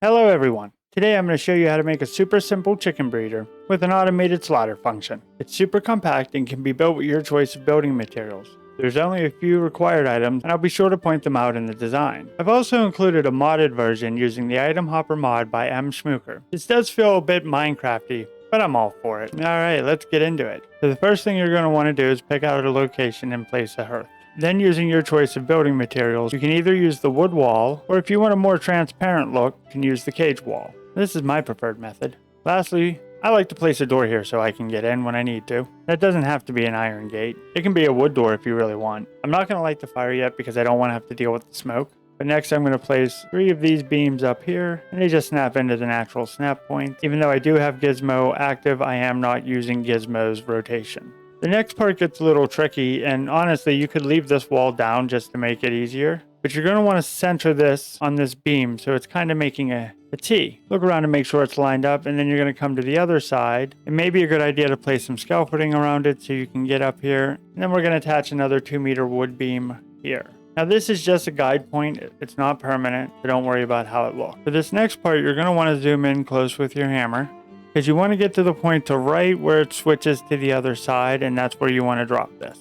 Hello everyone. Today I'm going to show you how to make a super simple chicken breeder with an automated slaughter function. It's super compact and can be built with your choice of building materials. There's only a few required items and I'll be sure to point them out in the design. I've also included a modded version using the item hopper mod by Schmooker. This does feel a bit Minecrafty, but I'm all for it. Alright, let's get into it. So the first thing you're going to want to do is pick out a location and place a hearth. Then using your choice of building materials, you can either use the wood wall, or if you want a more transparent look, you can use the cage wall. This is my preferred method. Lastly, I like to place a door here so I can get in when I need to. That doesn't have to be an iron gate. It can be a wood door if you really want. I'm not going to light the fire yet because I don't want to have to deal with the smoke. But next I'm going to place 3 of these beams up here, and they just snap into the natural snap point. Even though I do have Gizmo active, I am not using Gizmo's rotation. The next part gets a little tricky, and honestly, you could leave this wall down just to make it easier. But you're going to want to center this on this beam, so it's kind of making a T. Look around to make sure it's lined up, and then you're going to come to the other side. It may be a good idea to place some scaffolding around it so you can get up here. And then we're going to attach another 2-meter wood beam here. Now this is just a guide point, it's not permanent, so don't worry about how it looks. For this next part, you're going to want to zoom in close with your hammer, because you want to get to the point to right where it switches to the other side, and that's where you want to drop this.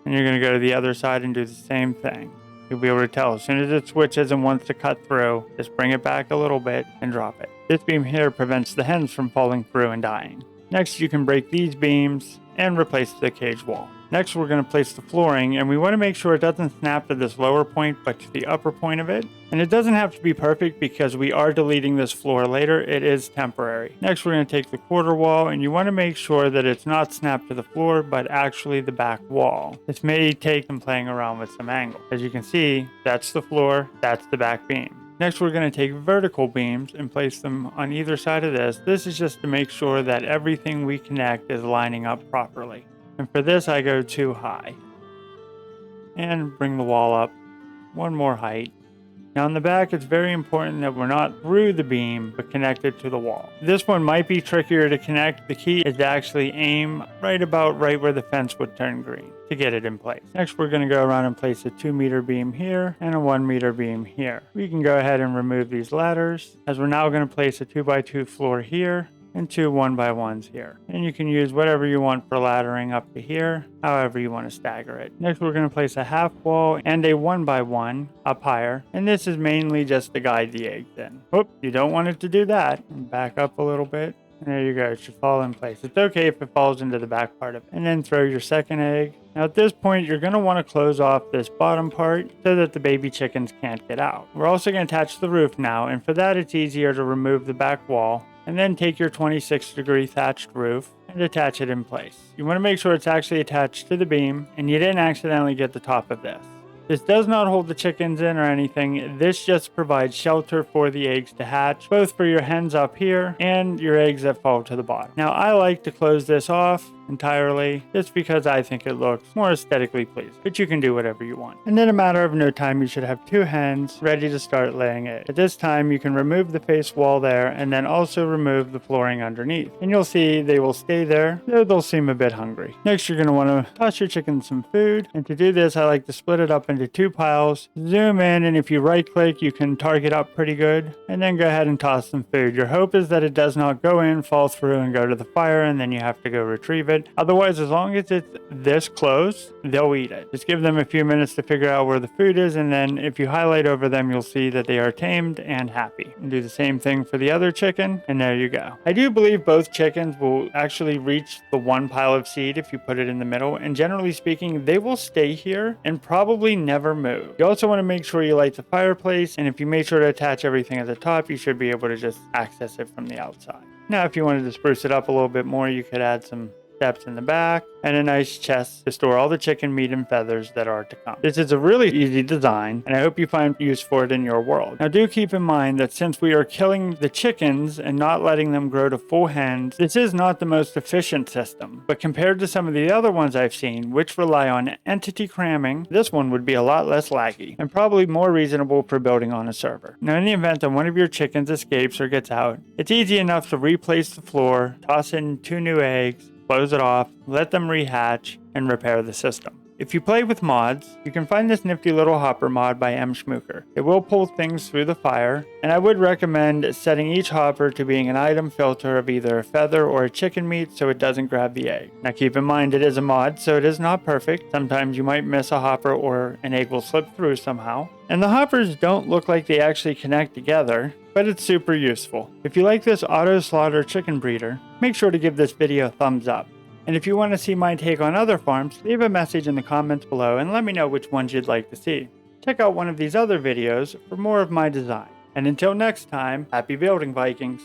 And you're going to go to the other side and do the same thing. You'll be able to tell as soon as it switches and wants to cut through, just bring it back a little bit and drop it. This beam here prevents the hens from falling through and dying. Next, you can break these beams and replace the cage wall. Next, we're going to place the flooring, and we want to make sure it doesn't snap to this lower point, but to the upper point of it. And it doesn't have to be perfect because we are deleting this floor later. It is temporary. Next, we're going to take the quarter wall, and you want to make sure that it's not snapped to the floor, but actually the back wall. This may take some playing around with some angle. As you can see, that's the floor, that's the back beam. Next, we're going to take vertical beams and place them on either side of this. This is just to make sure that everything we connect is lining up properly. And for this, I go too high. And bring the wall up one more height. Now on the back, it's very important that we're not through the beam, but connected to the wall. This one might be trickier to connect. The key is to actually aim right where the fence would turn green to get it in place. Next, we're going to go around and place a 2-meter beam here and a 1-meter beam here. We can go ahead and remove these ladders, as we're now going to place a 2x2 floor here and 2 1x1s here. And you can use whatever you want for laddering up to here, however you want to stagger it. Next, we're going to place a half wall and a 1x1 up higher, and this is mainly just to guide the eggs in. Whoop, you don't want it to do that. And back up a little bit. And there you go, it should fall in place. It's okay if it falls into the back part of it. And then throw your second egg. Now at this point, you're going to want to close off this bottom part so that the baby chickens can't get out. We're also going to attach the roof now, and for that it's easier to remove the back wall and then take your 26-degree thatched roof and attach it in place. You want to make sure it's actually attached to the beam and you didn't accidentally get the top of this. This does not hold the chickens in or anything. This just provides shelter for the eggs to hatch, both for your hens up here and your eggs that fall to the bottom. Now I like to close this off entirely just because I think it looks more aesthetically pleasing, but you can do whatever you want. And in a matter of no time, you should have 2 hens ready to start laying eggs. At this time, you can remove the face wall there and then also remove the flooring underneath. And you'll see they will stay there, though they'll seem a bit hungry. Next, you're going to want to toss your chickens some food. And to do this, I like to split it up into 2 piles, zoom in, and if you right click, you can target up pretty good, and then go ahead and toss some food. Your hope is that it does not go in, fall through, and go to the fire, and then you have to go retrieve it. Otherwise, as long as it's this close, they'll eat it. Just give them a few minutes to figure out where the food is, and then if you highlight over them, you'll see that they are tamed and happy. And do the same thing for the other chicken, and there you go. I do believe both chickens will actually reach the 1 pile of seed if you put it in the middle, and generally speaking, they will stay here and probably never move. You also want to make sure you light the fireplace, and if you make sure to attach everything at the top, you should be able to just access it from the outside. Now, if you wanted to spruce it up a little bit more, you could add some steps in the back and a nice chest to store all the chicken meat and feathers that are to come. This is a really easy design, and I hope you find use for it in your world. Now do keep in mind that since we are killing the chickens and not letting them grow to full hens, this is not the most efficient system, but compared to some of the other ones I've seen, which rely on entity cramming, this one would be a lot less laggy and probably more reasonable for building on a server. Now in the event that one of your chickens escapes or gets out, it's easy enough to replace the floor, toss in 2 new eggs, close it off, let them rehatch, and repair the system. If you play with mods, you can find this nifty little hopper mod by mschmooker. It will pull things through the fire, and I would recommend setting each hopper to being an item filter of either a feather or a chicken meat so it doesn't grab the egg. Now keep in mind it is a mod, so it is not perfect. Sometimes you might miss a hopper or an egg will slip through somehow. And the hoppers don't look like they actually connect together, but it's super useful. If you like this auto slaughter chicken breeder, make sure to give this video a thumbs up. And if you want to see my take on other farms, leave a message in the comments below and let me know which ones you'd like to see. Check out one of these other videos for more of my design. And until next time, happy building, Vikings!